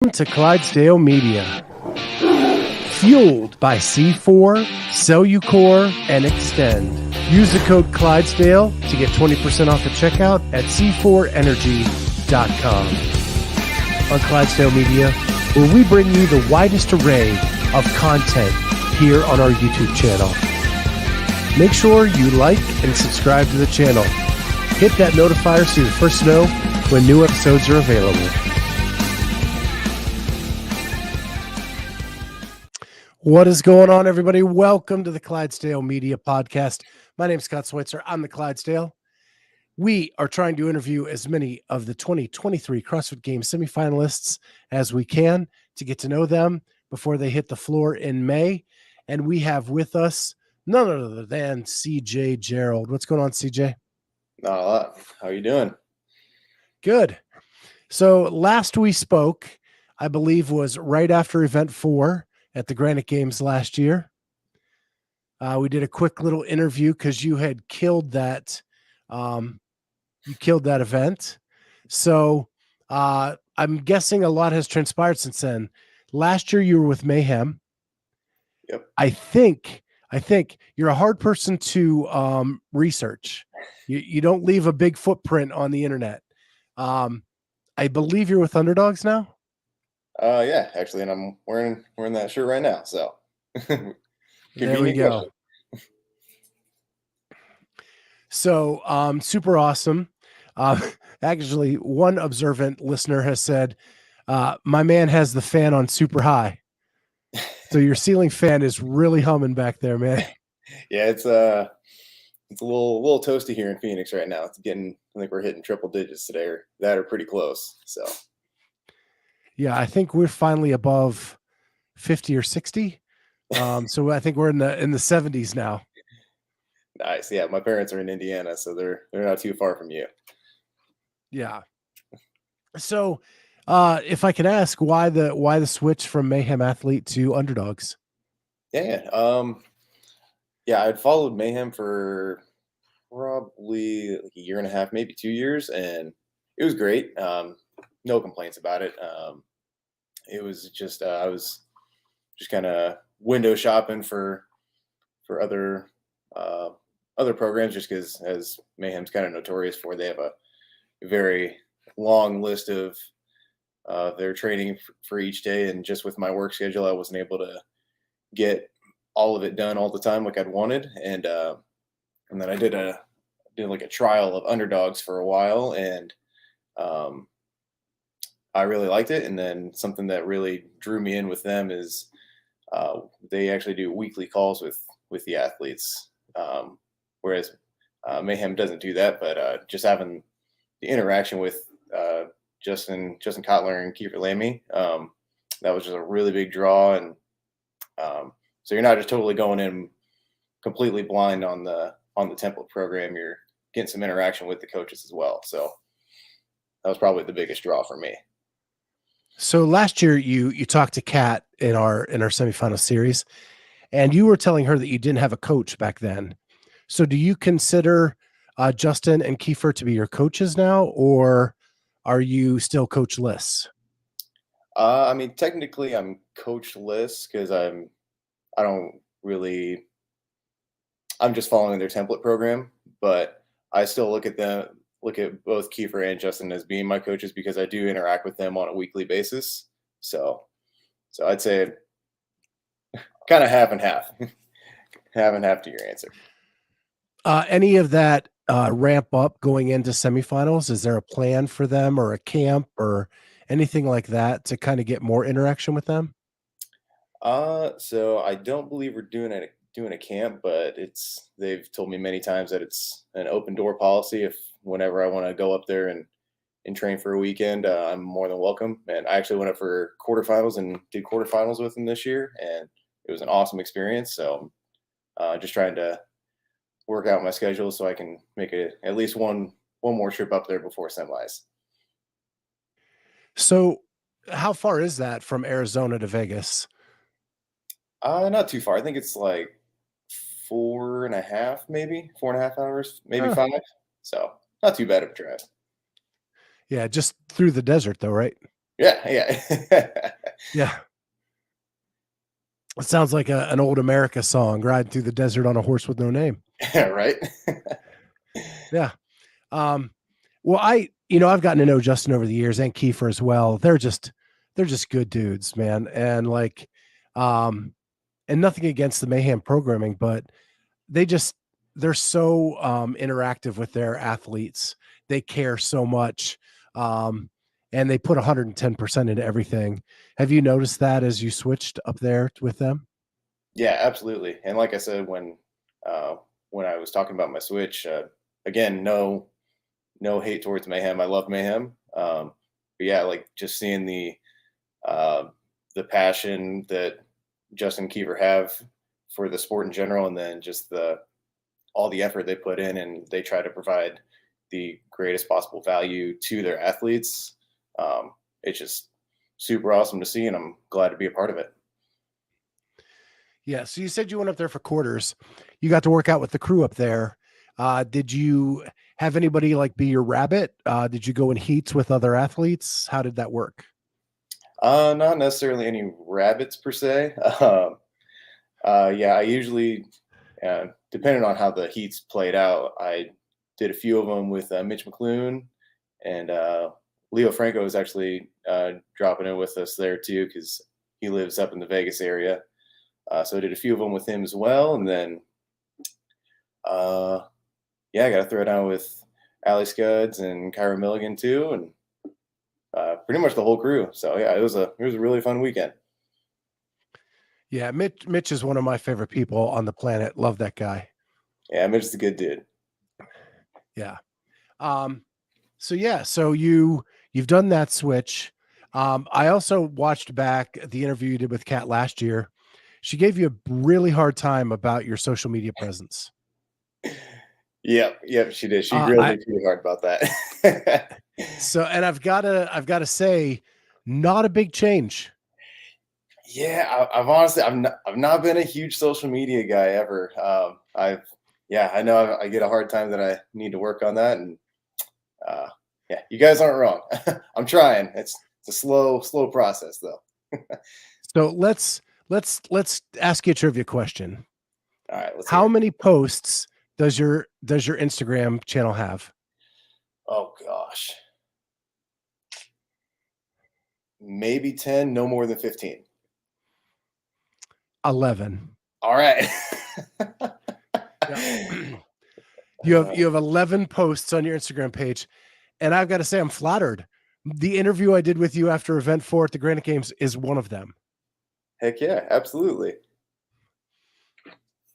To Clydesdale Media, fueled by C4, Cellucor, and Extend. Use the code Clydesdale to get 20% off at checkout at c4energy.com. On Clydesdale Media, where we bring you the widest array of content here on our YouTube channel. Make sure you like and subscribe to the channel. Hit that notifier so you're the first to know when new episodes are available. What is going on, everybody? Welcome to the Clydesdale Media Podcast. My name is Scott Switzer. I'm the Clydesdale. We are trying to interview as many of the 2023 CrossFit Games semifinalists as we can to get to know them before they hit the floor in May. And we have with us none other than CJ Gerald. What's going on, CJ? Not a lot. How are you doing? Good. So last we spoke, I believe, was right after event 4 at the Granite Games last year. We did a quick little interview because you had killed that. You killed that event. So I'm guessing a lot has transpired since then. Last year you were with Mayhem. Yep. I think you're a hard person to research. You don't leave a big footprint on the internet. I believe you're with Underdogs now. Yeah, actually, and I'm wearing that shirt right now. So there we go. So super awesome. Actually, one observant listener has said, my man has the fan on super high. So your ceiling fan is really humming back there, man. Yeah, it's a little toasty here in Phoenix right now. I think we're hitting triple digits today, or that are pretty close. So yeah, I think we're finally above 50 or 60. So I think we're in the 70s now. Nice. Yeah, my parents are in Indiana, so they're not too far from you. Yeah. So if I could ask, why the switch from Mayhem Athlete to Underdogs? Yeah. I'd followed Mayhem for probably like a year and a half, maybe 2 years, and it was great. No complaints about it. It was just I was just kind of window shopping for other programs, just because, as Mayhem's kind of notorious for, they have a very long list of their training for each day, and just with my work schedule, I wasn't able to get all of it done all the time like I'd wanted, and then I did like a trial of Underdogs for a while, and I really liked it. And then something that really drew me in with them is they actually do weekly calls with the athletes, whereas Mayhem doesn't do that. But just having the interaction with Justin Kotler and Kiefer Lamy, that was just a really big draw. And so you're not just totally going in completely blind on the template program. You're getting some interaction with the coaches as well. So that was probably the biggest draw for me. So last year you talked to Kat in our semifinal series, and you were telling her that you didn't have a coach back then. So do you consider Justin and Kiefer to be your coaches now, or are you still coachless? I mean, technically I'm coachless because I'm just following their template program, but I still look at both Kiefer and Justin as being my coaches because I do interact with them on a weekly basis. So I'd say kind of half and half, half and half to your answer. Any of that ramp up going into semifinals? Is there a plan for them, or a camp, or anything like that to kind of get more interaction with them? So I don't believe we're doing a camp, but they've told me many times that it's an open door policy. If whenever I want to go up there and train for a weekend, I'm more than welcome. And I actually went up for quarterfinals and did quarterfinals with them this year, and it was an awesome experience. So just trying to work out my schedule so I can make at least one more trip up there before semis. So how far is that from Arizona to Vegas? Not too far. I think it's like 4.5 hours, maybe 5. So not too bad of a drive. Yeah, just through the desert though, right? Yeah, yeah. Yeah. It sounds like an old America song, riding through the desert on a horse with no name. Right. Yeah. Um, well, I've gotten to know Justin over the years and Kiefer as well. They're just good dudes, man. And like, um, and nothing against the Mayhem programming, but they just they're so interactive with their athletes. They care so much. And they put 110% into everything. Have you noticed that as you switched up there with them? Yeah, absolutely. And like I said, uh, when I was talking about my switch, again, no hate towards Mayhem. I love Mayhem. But yeah, like just seeing uh, the passion that Justin and Kiefer have for the sport in general, and then just the all the effort they put in, and they try to provide the greatest possible value to their athletes. It's just super awesome to see, and I'm glad to be a part of it. Yeah. So you said you went up there for quarters. You got to work out with the crew up there. Did you have anybody like be your rabbit? Did you go in heats with other athletes? How did that work? Not necessarily any rabbits per se. Yeah, I usually, depending on how the heats played out, I did a few of them with Mitch McClune, and Leo Franco is actually dropping in with us there too because he lives up in the Vegas area. So I did a few of them with him as well, and then uh, yeah, I got to throw down with Ali Scuds and Kyra Milligan too, and pretty much the whole crew. So yeah, it was a really fun weekend. Yeah, Mitch is one of my favorite people on the planet. Love that guy. Yeah, Mitch is a good dude. Yeah. Um, so yeah, so you've done that switch. I also watched back the interview you did with Kat last year. She gave you a really hard time about your social media presence. Yep, yep, she did. She Uh, grilled I me pretty hard about that. so and I've gotta say, not a big change. Yeah, I've not been a huge social media guy ever. Yeah, I know I get a hard time that I need to work on that, and uh, yeah, you guys aren't wrong. I'm trying. It's a slow process though. So let's ask you a trivia question. All right, let's hear How it. many posts does your Instagram channel have? Oh gosh, maybe 10, no more than 15. 11. All right. Yeah. You have Uh, you have 11 posts on your Instagram page, and I've got to say I'm flattered. The interview I did with you after event 4 at the Granite Games is one of them. heck yeah, absolutely.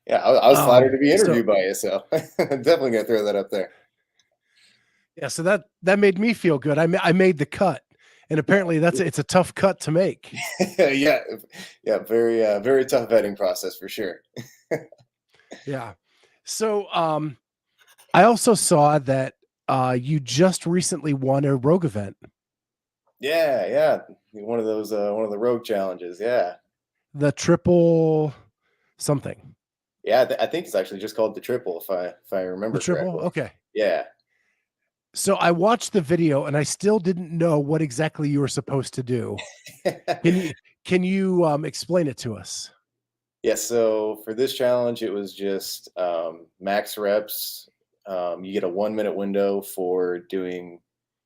Yeah, I was flattered to be So interviewed by you, so definitely gonna throw that up there. yeah, so that made me feel good. I made the cut, and apparently it's a tough cut to make. Yeah, yeah, very tough vetting process for sure. Yeah. So I also saw that you just recently won a rogue event, Yeah, yeah, one of the rogue challenges. Yeah, the triple something. yeah, I think it's actually just called the triple, if I The remember triple? correctly. Okay. Yeah. So I watched the video and I still didn't know what exactly you were supposed to do. Can you can you explain it to us? Yeah, so for this challenge, it was just max reps. You get a 1 minute window for doing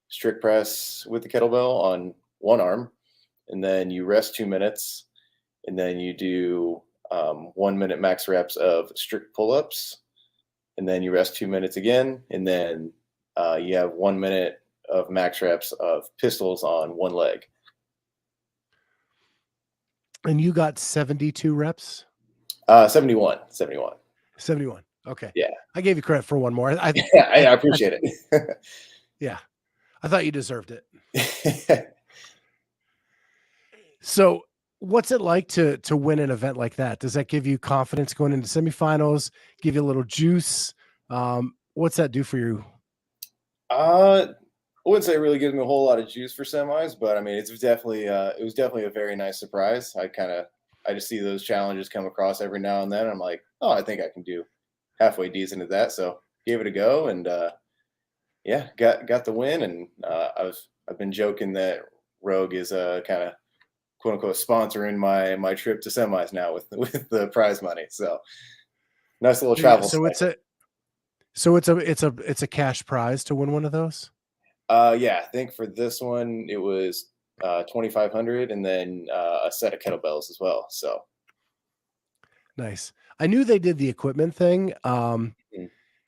strict press with the kettlebell on one arm, and then you rest 2 minutes, and then you do 1 minute max reps of strict pull ups, and then you rest 2 minutes again, and then you have 1 minute of max reps of pistols on one leg. And you got 72 reps? 71, 71. 71. Okay. Yeah, I gave you credit for one more. I appreciate Yeah. I thought you deserved it. it. So, what's it like to win an event like that? Does that give you confidence going into semifinals? Give you a little juice? What's that do for you? I wouldn't say it really gives me a whole lot of juice for semis, but I mean, it was definitely a very nice surprise. I just see those challenges come across every now and then. I'm like, oh, I think I can do halfway decent at that. So gave it a go, and yeah, got the win. And I've been joking that Rogue is kind of quote unquote sponsoring my trip to semis now with the prize money. So nice little travel So stipend. it's a cash prize to win one of those. Yeah, I think for this one it was 2,500, and then a set of kettlebells as well. So Nice. I knew they did the equipment thing. mm,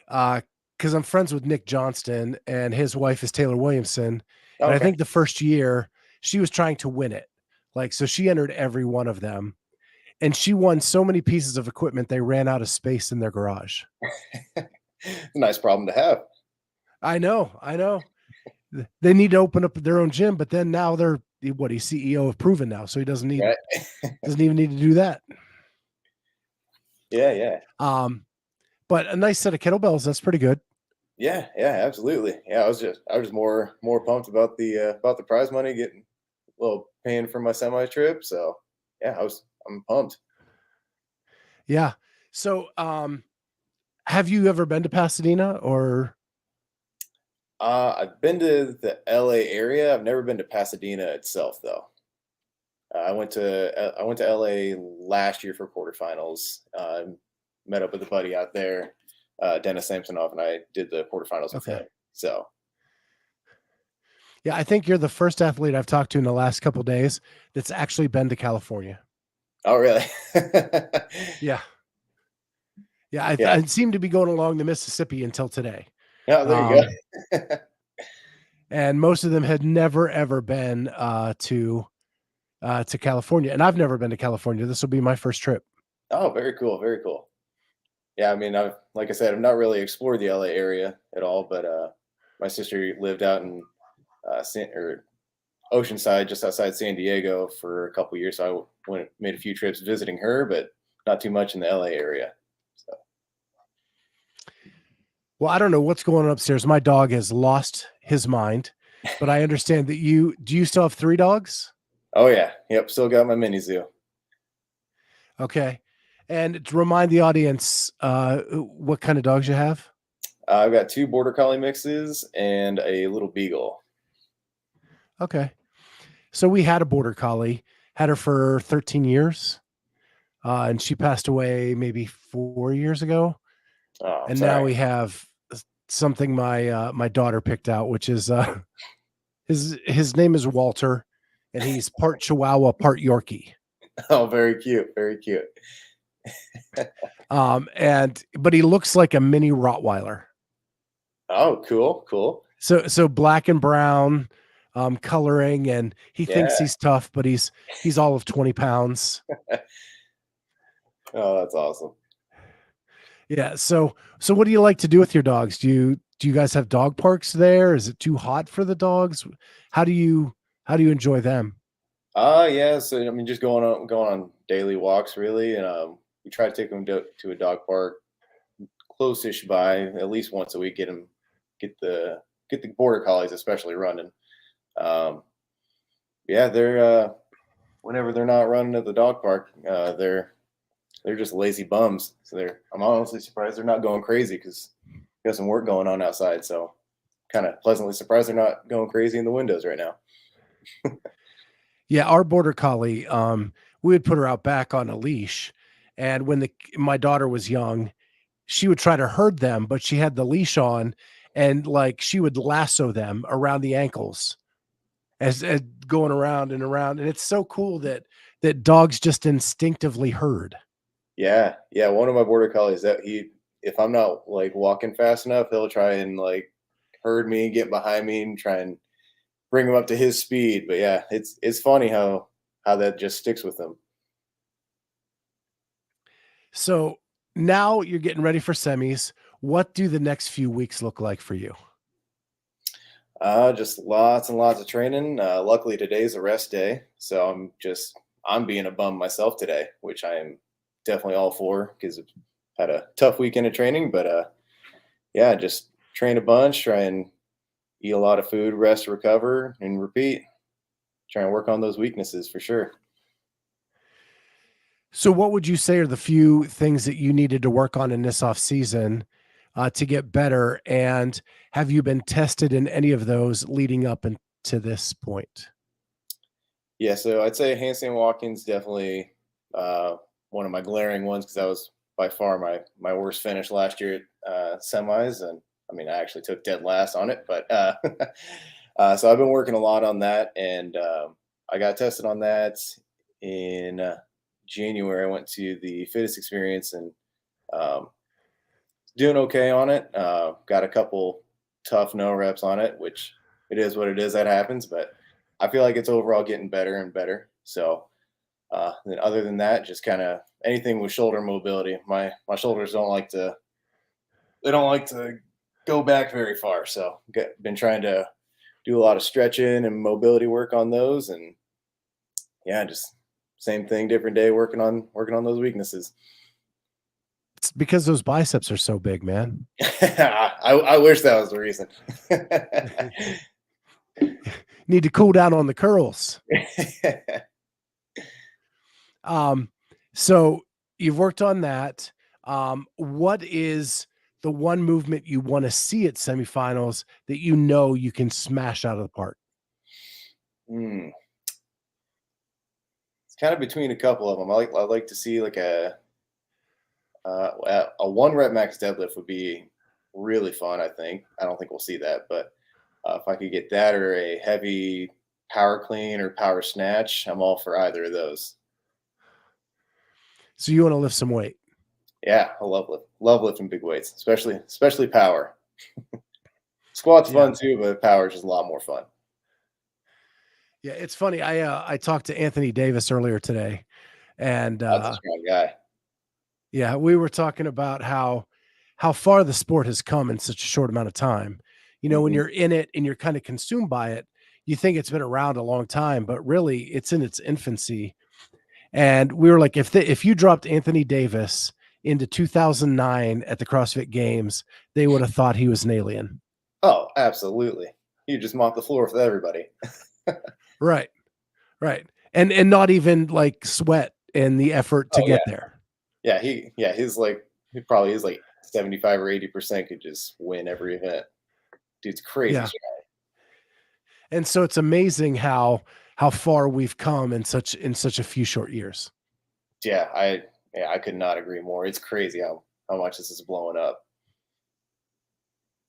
Because I'm friends with Nick Johnston and his wife is Taylor Williamson. And I okay, think the first year she was trying to win it. Like, so she entered every one of them and she won so many pieces of equipment, they ran out of space in their garage. it's a nice problem to have, I know. I know. They need to open up their own gym, but then now they're what he's CEO of Proven now. So he right? doesn't even need to do that. Yeah, yeah. But a nice set of kettlebells, that's pretty good. Yeah, yeah, absolutely. Yeah, I was just more pumped about the prize money, getting a little paying for my semi trip. So yeah, I'm pumped. Yeah. So have you ever been to Pasadena or I've been to the LA area. I've never been to Pasadena itself though. I went to LA last year for quarterfinals. Met up with a buddy out there, Dennis Samsonoff, and I did the quarterfinals with okay. him. So Yeah, I think you're the first athlete I've talked to in the last couple of days that's actually been to California. oh really? Yeah. Yeah, Yeah. I seem to be going along the Mississippi until today. Oh, there you Um, go. and most of them had never ever been to California, and I've never been to California. This will be my first trip. Oh, very cool, very cool. Yeah, I mean, like I said, I've not really explored the LA area at all, but my sister lived out in or Oceanside, just outside San Diego, for a couple years. So I went made a few trips visiting her, but not too much in the LA area. So, Well, I don't know what's going on upstairs. My dog has lost his mind, but I understand that you still have 3 dogs? oh yeah, yep, still got my mini zoo. Okay. And to remind the audience, what kind of dogs you have? I've got two border collie mixes and a little beagle. Okay. So we had a border collie, had her for 13 years, and she passed away maybe 4 years ago. Oh, I'm And now sorry. we have something my daughter picked out, which is his name is Walter, and he's part Chihuahua, part Yorkie. Oh, very cute, very cute. And but he looks like a mini Rottweiler. Oh, cool, cool. So black and brown coloring, and he thinks Yeah. he's tough, but he's all of 20 pounds. Oh, that's awesome. Yeah. So what do you like to do with your dogs? Do you guys have dog parks there? Is it too hot for the dogs? How do you how do you enjoy them? Yeah. So I mean, just going on daily walks, really, and we try to take them to a dog park close-ish by at least once a week. Get the get the border collies especially running. Um, yeah, they're whenever they're not running at the dog park, they're just lazy bums. So I'm honestly surprised they're not going crazy because got some work going on outside. So kind of pleasantly surprised they're not going crazy in the windows right now. Yeah, our border collie, we would put her out back on a leash, and when the my daughter was young, she would try to herd them, but she had the leash on, and like she would lasso them around the ankles as going around and around, and it's so cool that dogs just instinctively herd. Yeah, yeah. One of my border collies that if I'm not like walking fast enough, he'll try and like herd me, get behind me, and try and bring him up to his speed. But yeah, it's funny how that just sticks with him. So now you're getting ready for semis. What do the next few weeks look like for you? Just lots and lots of training. Luckily today's a rest day, so I'm being a bum myself today, which I am definitely all for because I've had a tough weekend of training. But yeah, just train a bunch, try and eat a lot of food, rest, recover, and repeat. Try and work on those weaknesses for sure. So what would you say are the few things that you needed to work on in this off season to get better? And have you been tested in any of those leading up into this point? Yeah, so I'd say handstand walking's definitely uh, one of my glaring ones because that was by far my worst finish last year at semis, and I mean I actually took dead last on it, but so I've been working a lot on that, and I got tested on that in January. I went to the fitness experience and um, doing okay on it. Got a couple tough no reps on it, which it is what it is. That happens, but I feel like it's overall getting better and better. So then other than that, just kind of anything with shoulder mobility. My shoulders don't like to go back very far. So been trying to do a lot of stretching and mobility work on those, and yeah, just same thing, different day, working on those weaknesses. It's because those biceps are so big, man. I wish that was the reason. Need to cool down on the curls. Um, so you've worked on that. What is the one movement you want to see at semifinals that you know you can smash out of the park? Hmm. It's kind of between a couple of them. I like to see like a one rep max deadlift would be really fun. I don't think we'll see that, but if I could get that or a heavy power clean or power snatch, I'm all for either of those. So you want to lift some weight. Yeah, I love lifting big weights, especially power. Squat's Yeah. fun too, but power is just a lot more fun. Yeah. It's funny. I talked to Anthony Davis earlier today, and That's a strong guy. yeah, we were talking about how far the sport has come in such a short amount of time. You know, when Hmm. you're in it and you're kind of consumed by it, you think it's been around a long time, but really it's in its infancy. And we were like, if you dropped Anthony Davis into 2009 at the CrossFit Games, they would have thought he was an alien. Oh, absolutely. You just mop the floor with everybody. Right, right, and not even like sweat in the effort to Oh yeah, get there. he's like he probably is like 75 or 80% could just win every event. Dude's crazy Yeah, strong. and so it's amazing how far we've come in such a few short years. Yeah, I could not agree more. It's crazy how much this is blowing up.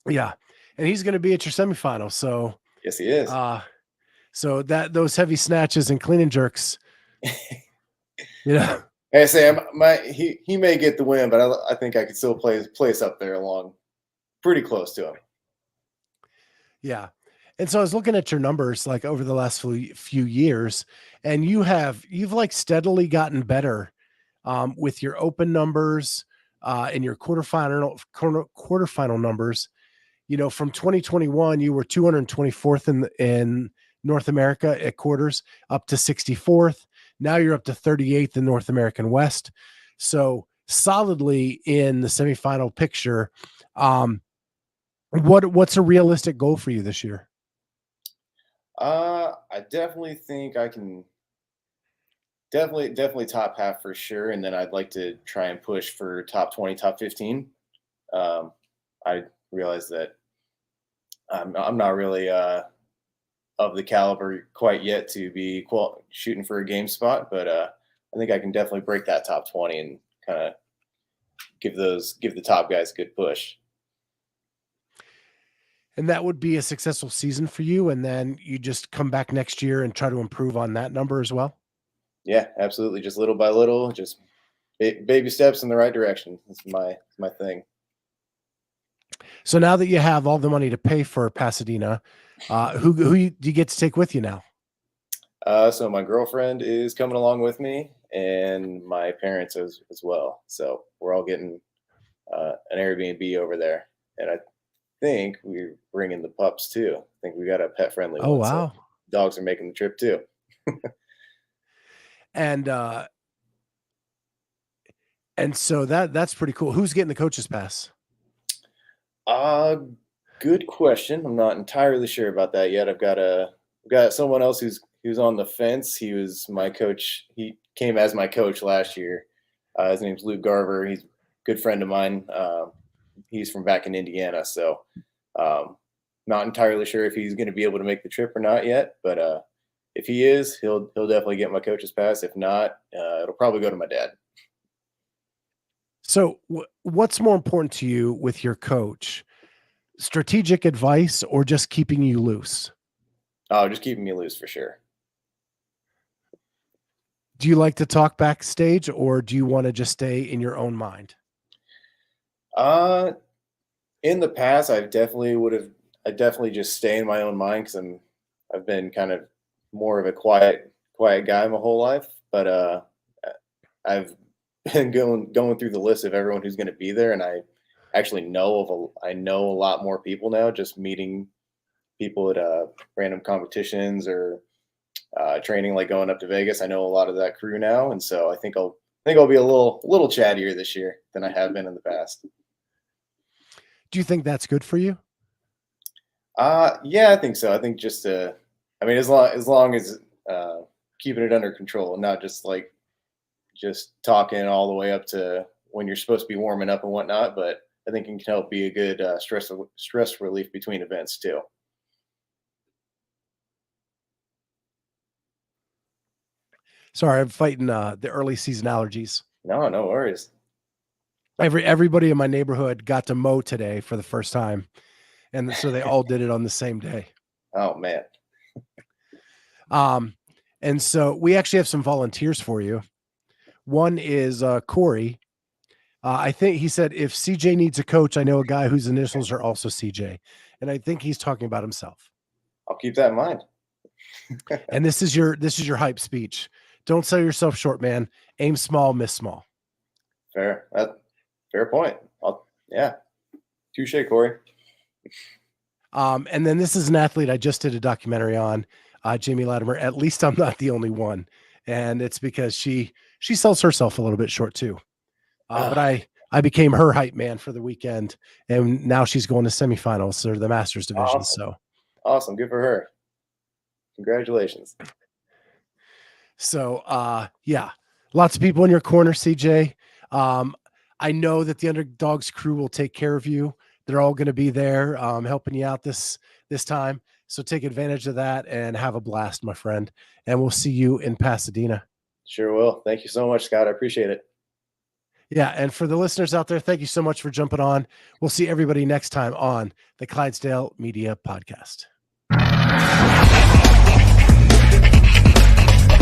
Yeah, and he's going to be at your semifinal. Yes, he is. Uh, so that those heavy snatches and clean and jerks, you know, Hey Sam, he may get the win, but I think I could still place up there along pretty close to him. yeah. And so I was looking at your numbers like over the last few years, and you've like steadily gotten better with your open numbers and your quarterfinal numbers. You know, from 2021, you were 224th in North America at quarters, up to 64th. Now you're up to 38th in North American West. So solidly in the semifinal picture. Um, what's a realistic goal for you this year? I definitely think I can definitely top half for sure, and then I'd like to try and push for top 20, top 15. Um, I realize that I'm not really of the caliber quite yet to be shooting for a game spot, but I think I can definitely break that top 20 and kind of give the top guys a good push. And that would be a successful season for you. And then you just come back next year and try to improve on that number as well. Yeah, absolutely. Just little by little, just baby steps in the right direction. That's my thing. So now that you have all the money to pay for Pasadena, do you get to take with you now? So my girlfriend is coming along with me, and my parents as well. So we're all getting an Airbnb over there, and I think we're bringing the pups too. I think we got a pet friendly Oh one, so wow. dogs are making the trip too. And and so that's pretty cool. Who's getting the coach's pass? Uh, Good question. I'm not entirely sure about that yet. I've got someone else who's on the fence. He was my coach. He came as my coach last year. His name's Luke Garver. He's a good friend of mine. He's from back in Indiana, so um, not entirely sure if he's going to be able to make the trip or not yet. But if he is, he'll definitely get my coach's pass. If not, it'll probably go to my dad. So, what's more important to you with your coach? Strategic advice or just keeping you loose? Oh, just keeping me loose for sure. Do you like to talk backstage or do you want to just stay in your own mind? Uh, in the past, I definitely just stay in my own mind because I've been kind of more of a quiet guy my whole life. But I've been going through the list of everyone who's going to be there, and I actually I know a lot more people now just meeting people at random competitions or training, like going up to Vegas. I know a lot of that crew now, and so I think I'll be a little chattier this year than I have been in the past. Do you think that's good for you? Yeah, I think so. I think just I mean, as long as keeping it under control and not just like just talking all the way up to when you're supposed to be warming up and whatnot. But I think it can help be a good stress relief between events too. Sorry, I'm fighting the early season allergies. No, no worries. Everybody in my neighborhood got to mow today for the first time, and so they all did it on the same day. Oh man. Um, and so we actually have some volunteers for you. One is Corey. I think he said if CJ needs a coach, I know a guy whose initials are also CJ, and I think he's talking about himself. I'll keep that in mind. And this is your hype speech. Don't sell yourself short, man. Aim small, miss small. Fair. Fair point. Yeah. Touche, Corey. And then this is an athlete I just did a documentary on, Jamie Latimer. At least I'm not the only one, and it's because she sells herself a little bit short too. But I became her hype man for the weekend, and now she's going to semifinals or the Masters division. Awesome. So Awesome. Good for her. Congratulations. yeah, lots of people in your corner, CJ. I know that the Underdogs crew will take care of you. They're all going to be there, helping you out this time. So take advantage of that and have a blast, my friend. And we'll see you in Pasadena. Sure will. Thank you so much, Scott. I appreciate it. Yeah. And for the listeners out there, thank you so much for jumping on. We'll see everybody next time on the Clydesdale Media Podcast.